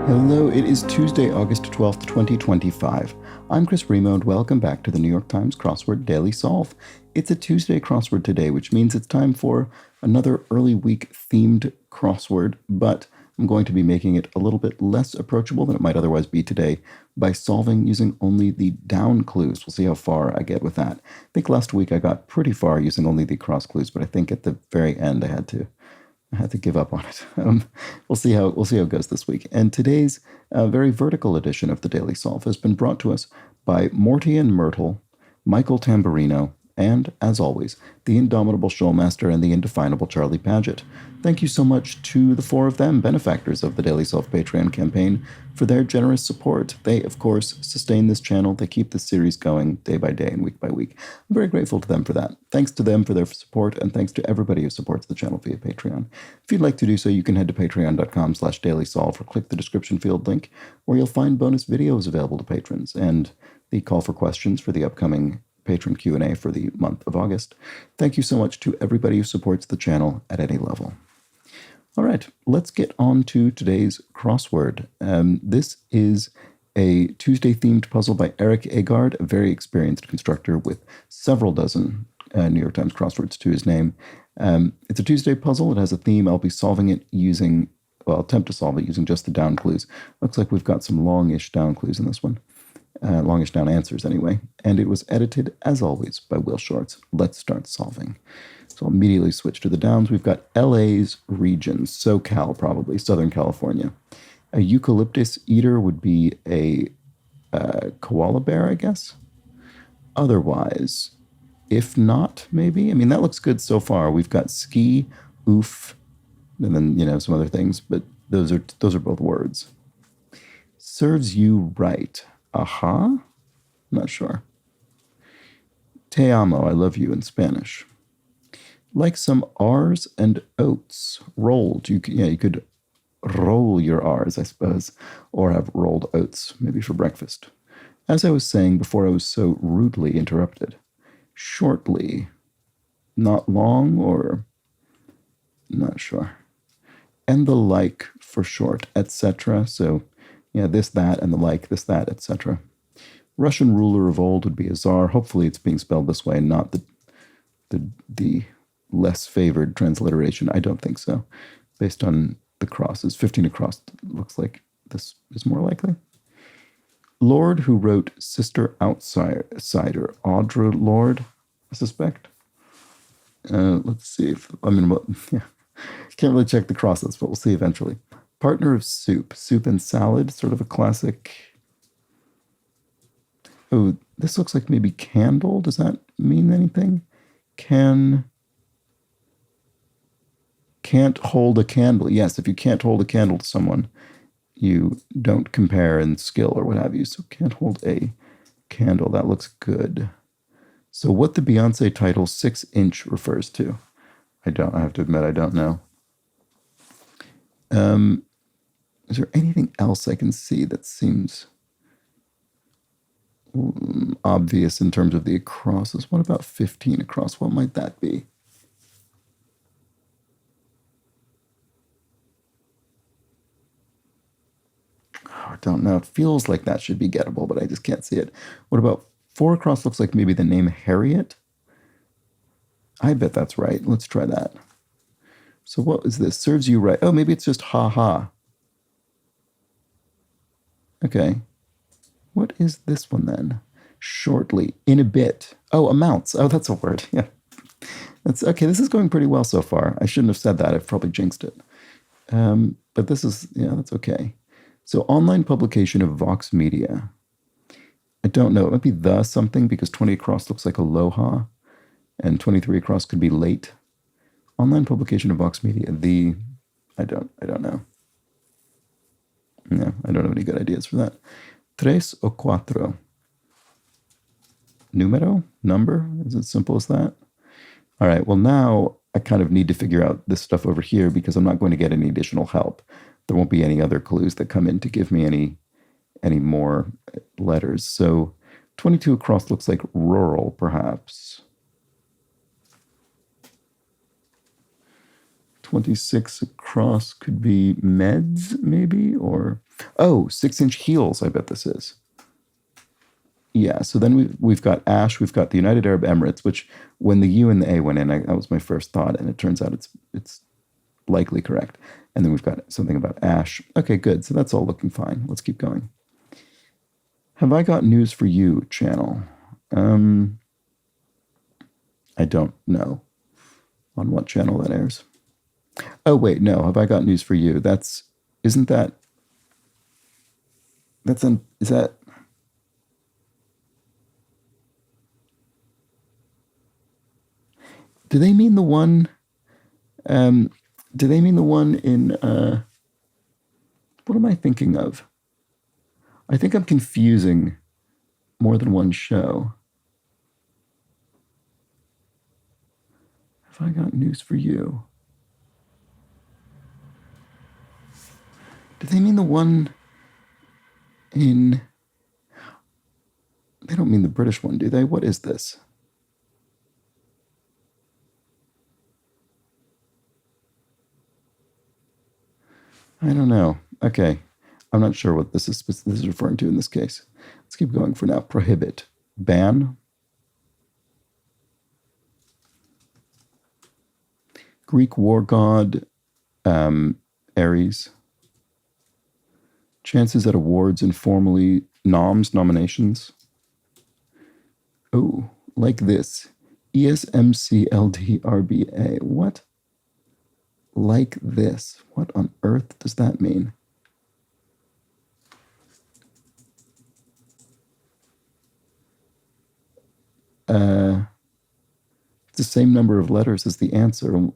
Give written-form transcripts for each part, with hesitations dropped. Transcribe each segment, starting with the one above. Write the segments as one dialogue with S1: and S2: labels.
S1: Hello, it is Tuesday, August 12th, 2025. I'm Chris Remo, and welcome back to the New York Times Crossword Daily Solve. It's a Tuesday crossword today, which means it's time for another early week themed crossword, but I'm going to be making it a little bit less approachable than it might otherwise be today by solving using only the down clues. We'll see how far I get with that. I think last week I got pretty far using only the cross clues, but I think at the very end I had to give up on it. We'll see how it goes this week. And today's very vertical edition of the Daily Solve has been brought to us by Morty and Myrtle, Michael Tamburino, and, as always, the indomitable Showmaster and the indefinable Charlie Paget. Thank you so much to the four of them, benefactors of the Daily Solve Patreon campaign, for their generous support. They, of course, sustain this channel. They keep this series going day by day and week by week. I'm very grateful to them for that. Thanks to them for their support, and thanks to everybody who supports the channel via Patreon. If you'd like to do so, you can head to patreon.com/dailysolve or click the description field link, where you'll find bonus videos available to patrons and the call for questions for the upcoming patron Q&A for the month of August. Thank you so much to everybody who supports the channel at any level. All right, let's get on to today's crossword. This is a Tuesday-themed puzzle by Eric Agard, a very experienced constructor with several dozen New York Times crosswords to his name. It's a Tuesday puzzle. It has a theme. I'll be solving it using, well, I'll attempt to solve it using just the down clues. Looks like we've got some longish down clues in this one. Longish down answers anyway, and it was edited, as always, by Will Shorts. Let's start solving. So I'll immediately switch to the downs. We've got LA's regions, SoCal probably, Southern California. A eucalyptus eater would be a koala bear, I guess. Otherwise, if not, maybe. I mean, that looks good so far. We've got ski, oof, and then, some other things, but those are both words. Serves you right. Aha? Not sure. Te amo, I love you in Spanish. Like some R's and oats. Rolled. You could roll your R's, I suppose, or have rolled oats, maybe for breakfast. As I was saying before I was so rudely interrupted. Shortly. Not long, or not sure. And the like for short, etc. So, this, that, and the like, this, that, etc. Russian ruler of old would be a czar. Hopefully it's being spelled this way, not the less favored transliteration. I don't think so. Based on the crosses. 15 across looks like this is more likely. Lord who wrote Sister Outsider. Audre Lorde, I suspect. Let's see if, can't really check the crosses, but we'll see eventually. Partner of soup. Soup and salad, sort of a classic. Oh, this looks like maybe candle. Does that mean anything? Can't hold a candle. Yes, if you can't hold a candle to someone, you don't compare in skill or what have you. So can't hold a candle. That looks good. So what the Beyonce title 6-inch refers to? I have to admit, I don't know. Is there anything else I can see that seems obvious in terms of the acrosses? What about 15 across? What might that be? Oh, I don't know. It feels like that should be gettable, but I just can't see it. What about 4 across? Looks like maybe the name Harriet. I bet that's right. Let's try that. So what is this? Serves you right. Oh, maybe it's just ha-ha. Okay. What is this one then? Shortly. In a bit. Oh, amounts. Oh, that's a word. Yeah. That's okay. This is going pretty well so far. I shouldn't have said that. I've probably jinxed it. But this is, that's okay. So online publication of Vox Media. I don't know. It might be the something because 20 across looks like aloha and 23 across could be late. Online publication of Vox Media. I don't know. No, I don't have any good ideas for that. Tres o cuatro. Numero? Number? Is it as simple as that? All right, well now I kind of need to figure out this stuff over here because I'm not going to get any additional help. There won't be any other clues that come in to give me any more letters. So 22 across looks like rural, perhaps. 26 across could be meds, maybe? Or, oh, 6-inch heels, I bet this is. Yeah, so then we've got Ash, we've got the United Arab Emirates, which when the U and the A went in, that was my first thought, and it turns out it's likely correct. And then we've got something about Ash. Okay, good. So that's all looking fine. Let's keep going. Have I got news for you, channel? I don't know on what channel that airs. Oh, wait, no. Have I got news for you? Is that, do they mean the one, in, what am I thinking of? I think I'm confusing more than one show. Have I got news for you? Do they mean the one in... They don't mean the British one, do they? What is this? I don't know. Okay. I'm not sure what this is referring to in this case. Let's keep going for now. Prohibit. Ban. Greek war god, Ares. Chances at awards informally. Nominations. Oh, like this. ESMCLDRBA. What? Like this. What on earth does that mean? It's the same number of letters as the answer.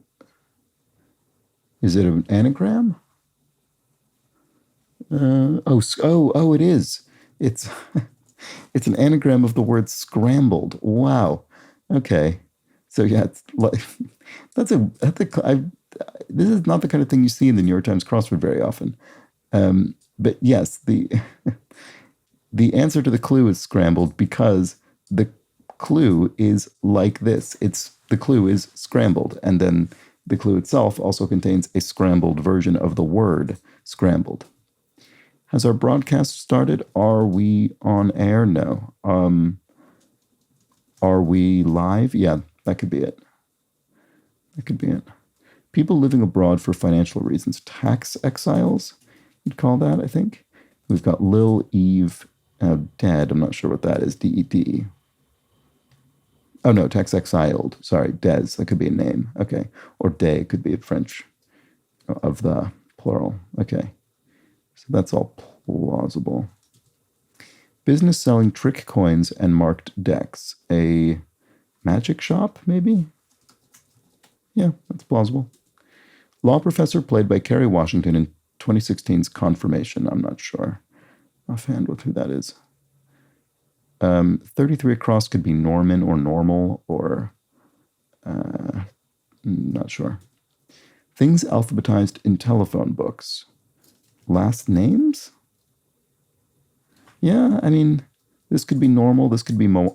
S1: Is it an anagram? Oh, it is. It's it's an anagram of the word scrambled. Wow. Okay. So yeah, it's like this is not the kind of thing you see in the New York Times crossword very often. But yes, the answer to the clue is scrambled because the clue is like this. The clue is scrambled, and then the clue itself also contains a scrambled version of the word scrambled. Has our broadcast started? Are we on air? No. Are we live? Yeah, that could be it. That could be it. People living abroad for financial reasons. Tax exiles, you'd call that, I think. We've got Lil Eve dead. I'm not sure what that is. D-E-D. Oh, no, tax exiled. Sorry, des. That could be a name. Okay. Or day could be a French of the plural. Okay. So that's all plausible. Business selling trick coins and marked decks. A magic shop, maybe? Yeah, that's plausible. Law professor played by Kerry Washington in 2016's Confirmation. I'm not sure offhand with who that is. 33 across could be Norman or normal or not sure. Things alphabetized in telephone books. Last names? Yeah, I mean, this could be normal. This could be I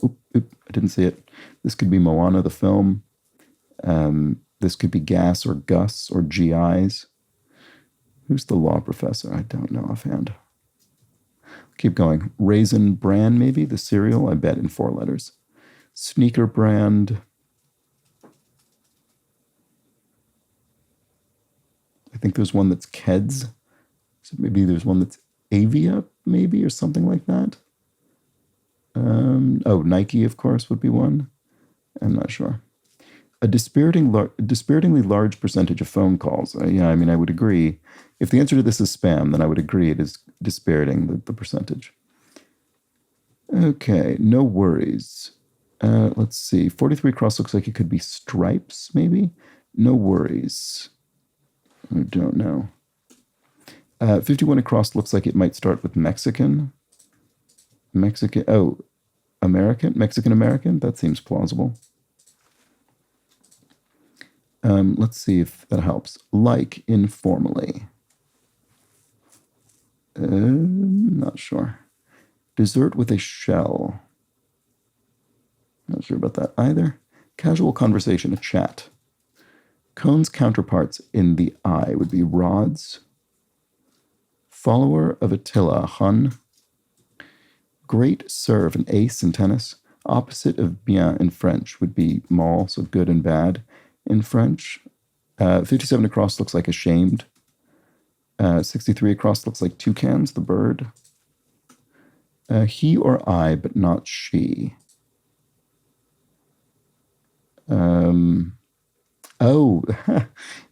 S1: didn't see it. This could be Moana the film. This could be Gas or Gus or GIs. Who's the law professor? I don't know offhand. Keep going. Raisin Bran, maybe? The cereal, I bet, in 4 letters. Sneaker brand. I think there's one that's Keds. So maybe there's one that's Avia, maybe, or something like that. Nike, of course, would be one. I'm not sure. A dispiritingly large percentage of phone calls. Yeah, I mean, I would agree. If the answer to this is spam, then I would agree it is dispiriting, the percentage. Okay, no worries. Let's see. 43 across looks like it could be stripes, maybe? No worries. I don't know. 51 across looks like it might start with Mexican. American? Mexican-American? That seems plausible. Let's see if that helps. Like, informally. Not sure. Dessert with a shell. Not sure about that either. Casual conversation, a chat. Cone's counterparts in the eye would be rods, follower of Attila, Hun, great serve, an ace in tennis. Opposite of bien in French would be mal, so good and bad in French. 57 across looks like ashamed. 63 across looks like toucans, the bird. He or I, but not she.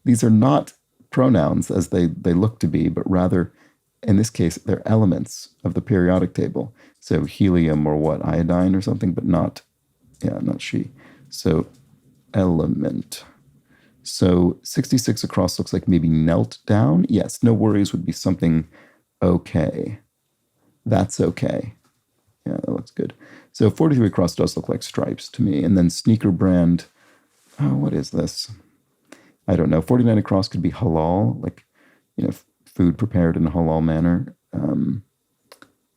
S1: These are not pronouns as they look to be, but rather, in this case, they're elements of the periodic table. So helium or what, iodine or something, but not she. So element. So 66 across looks like maybe knelt down. Yes, no worries would be something okay. That's okay. Yeah, that looks good. So 43 across does look like stripes to me. And then sneaker brand, what is this? I don't know. 49 across could be halal, like, food prepared in a halal manner.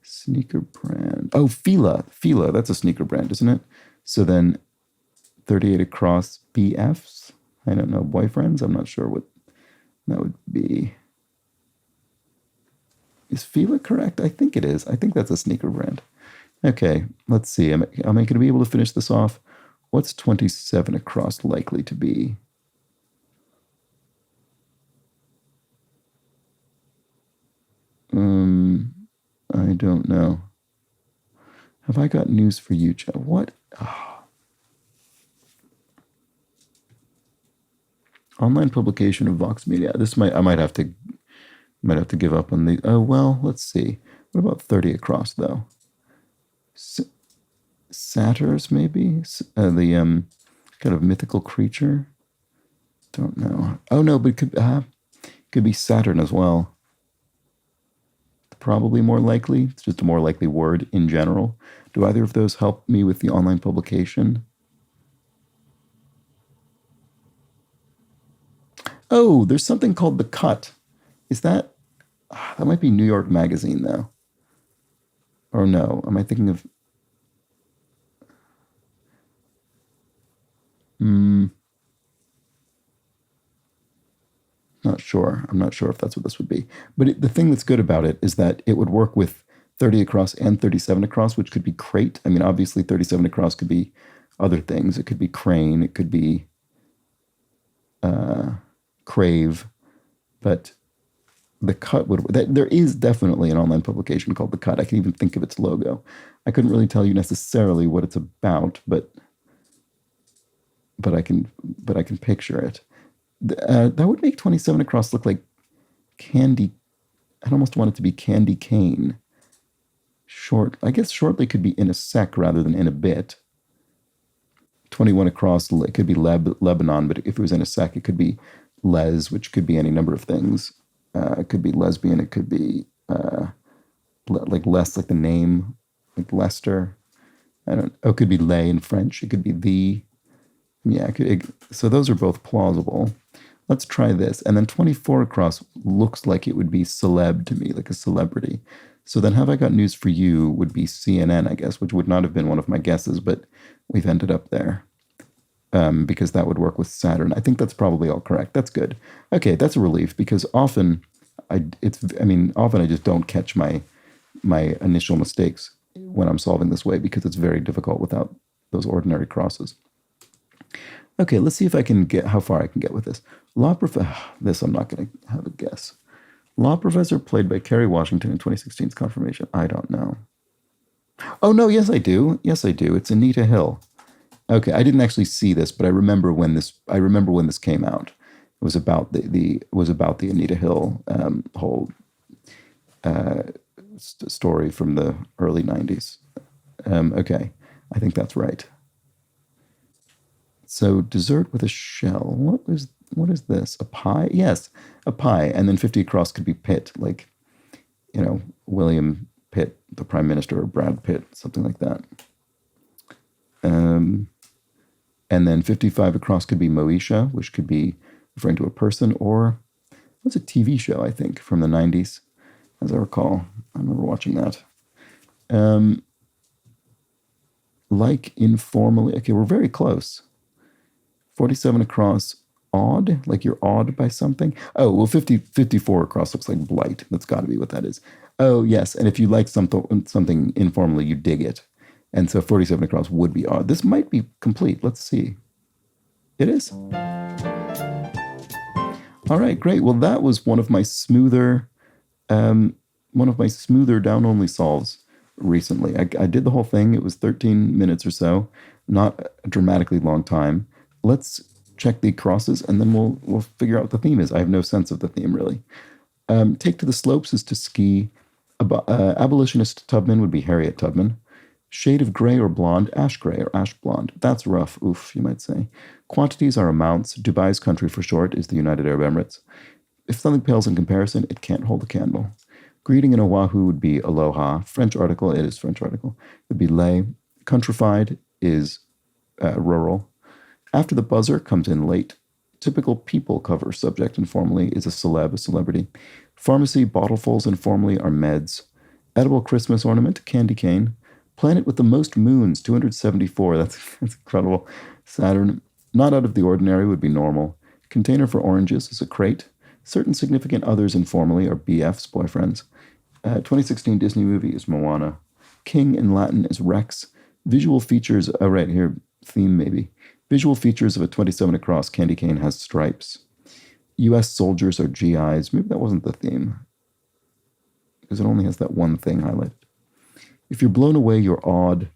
S1: Sneaker brand. Oh, Fila. Fila, that's a sneaker brand, isn't it? So then 38 across BFs. I don't know. Boyfriends? I'm not sure what that would be. Is Fila correct? I think it is. I think that's a sneaker brand. Okay, let's see. Am I going to be able to finish this off? What's 27 across likely to be? I don't know. Have I got news for you, Chad? What? Oh. Online publication of Vox Media. I might have to give up on the. Oh well, let's see. What about 30 across though? Satyrs maybe. The kind of mythical creature. Don't know. Oh no, but it could be Saturn as well. Probably more likely. It's just a more likely word in general. Do either of those help me with the online publication? Oh, there's something called The Cut. Is that might be New York Magazine though? Or no? Am I thinking of? Not sure. I'm not sure if that's what this would be. But the thing that's good about it is that it would work with 30 across and 37 across, which could be crate. I mean, obviously 37 across could be other things. It could be crane. It could be crave. But The Cut would. There is definitely an online publication called The Cut. I can even think of its logo. I couldn't really tell you necessarily what it's about, but I can picture it. That would make 27 across look like candy. I'd almost want it to be candy cane. I guess shortly could be in a sec rather than in a bit. 21 across, it could be Lebanon, but if it was in a sec, it could be les, which could be any number of things. It could be lesbian. It could be like less, like the name, like Lester. It could be lay in French. It could be the. Yeah, so those are both plausible. Let's try this. And then 24 across looks like it would be celeb to me, like a celebrity. So then Have I Got News for You would be CNN, I guess, which would not have been one of my guesses, but we've ended up there because that would work with Saturn. I think that's probably all correct. That's good. Okay, that's a relief because often I just don't catch my initial mistakes when I'm solving this way because it's very difficult without those ordinary crosses. Okay, let's see if I can get how far I can get with this. This I'm not going to have a guess. Law professor played by Kerry Washington in 2016's Confirmation. I don't know. Oh no, yes I do. Yes I do. It's Anita Hill. Okay, I didn't actually see this, but I remember when this came out. It was about the Anita Hill whole story from the early 90s. Okay, I think that's right. So dessert with a shell. What is this? A pie? Yes, a pie. And then 50 across could be Pitt, like, William Pitt, the Prime Minister, or Brad Pitt, something like that. And then 55 across could be Moesha, which could be referring to a person, or it was a TV show, I think, from the 90s, as I recall. I remember watching that. Like informally. Okay, we're very close. 47 across odd, like you're awed by something. Oh, well, 54 across looks like blight. That's got to be what that is. Oh, yes. And if you like something informally, you dig it. And so 47 across would be odd. This might be complete. Let's see. It is. All right, great. Well, that was one of my smoother down-only solves recently. I did the whole thing. It was 13 minutes or so, not a dramatically long time. Let's check the crosses, and then we'll figure out what the theme is. I have no sense of the theme, really. Take to the slopes is to ski. Abolitionist Tubman would be Harriet Tubman. Shade of gray or blonde, ash gray or ash blonde. That's rough, oof, you might say. Quantities are amounts. Dubai's country for short is the United Arab Emirates. If something pales in comparison, it can't hold a candle. Greeting in Oahu would be aloha. French article, it is French article. It would be lay. Countrified is rural. After the buzzer comes in late. Typical people cover subject informally is a celebrity. Pharmacy bottlefuls informally are meds. Edible Christmas ornament, candy cane. Planet with the most moons, 274. That's incredible. Saturn. Not out of the ordinary would be normal. Container for oranges is a crate. Certain significant others informally are BFs, boyfriends. 2016 Disney movie is Moana. King in Latin is Rex. Visual features, oh right, here, theme maybe. Visual features of a 27 across candy cane has stripes. U.S. soldiers are GIs. Maybe that wasn't the theme, because it only has that one thing highlighted. If you're blown away, you're awed.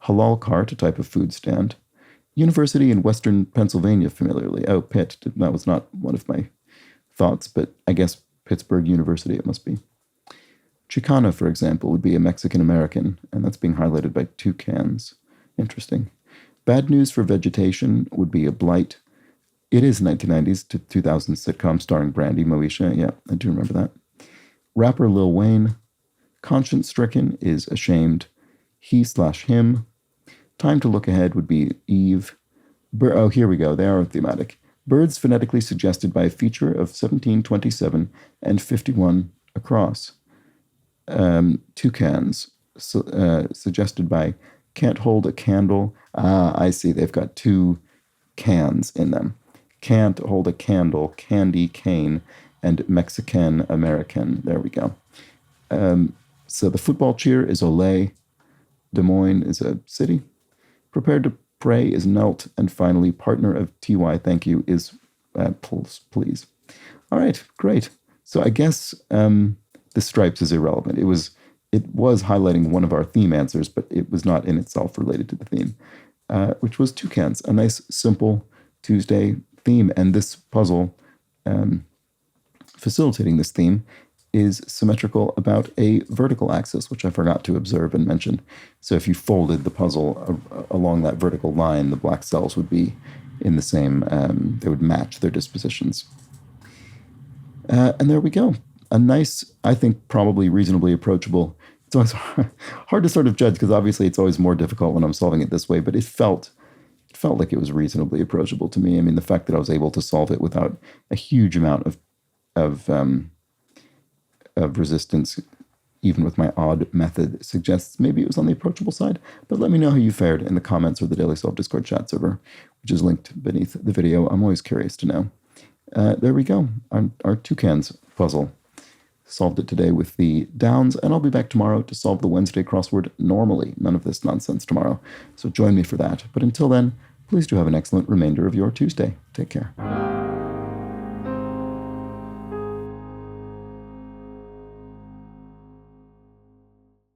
S1: Halal cart, a type of food stand. University in Western Pennsylvania, familiarly. Oh, Pitt. That was not one of my thoughts, but I guess Pittsburgh University it must be. Chicana, for example, would be a Mexican-American, and that's being highlighted by two cans. Interesting. Bad news for vegetation would be a blight. It is 1990s to 2000s sitcom starring Brandy Moesha. Yeah, I do remember that. Rapper Lil Wayne. Conscience-stricken is ashamed. He/him. Time to look ahead would be Eve. Oh, here we go. They are thematic. Birds phonetically suggested by a feature of 1727 and 51 across. Toucans suggested by can't hold a candle. I see. They've got two cans in them. Can't hold a candle, candy cane, and Mexican American. There we go. So the football cheer is Olay. Des Moines is a city. Prepared to pray is Nelt. And finally, partner of TY, thank you, is please. All right, great. So I guess the stripes is irrelevant. It was highlighting one of our theme answers, but it was not in itself related to the theme, which was toucans, a nice, simple Tuesday theme. And this puzzle facilitating this theme is symmetrical about a vertical axis, which I forgot to observe and mention. So if you folded the puzzle along that vertical line, the black cells would be in the same, they would match their dispositions. And there we go. A nice, I think, probably reasonably approachable. It's always hard to sort of judge because obviously it's always more difficult when I'm solving it this way, but it felt like it was reasonably approachable to me. I mean, the fact that I was able to solve it without a huge amount of resistance, even with my odd method, suggests maybe it was on the approachable side. But let me know how you fared in the comments or the Daily Solve Discord chat server, which is linked beneath the video. I'm always curious to know. There we go. Our toucans puzzle. Solved it today with the downs, and I'll be back tomorrow to solve the Wednesday crossword normally. None of this nonsense tomorrow. So join me for that. But until then, please do have an excellent remainder of your Tuesday. Take care.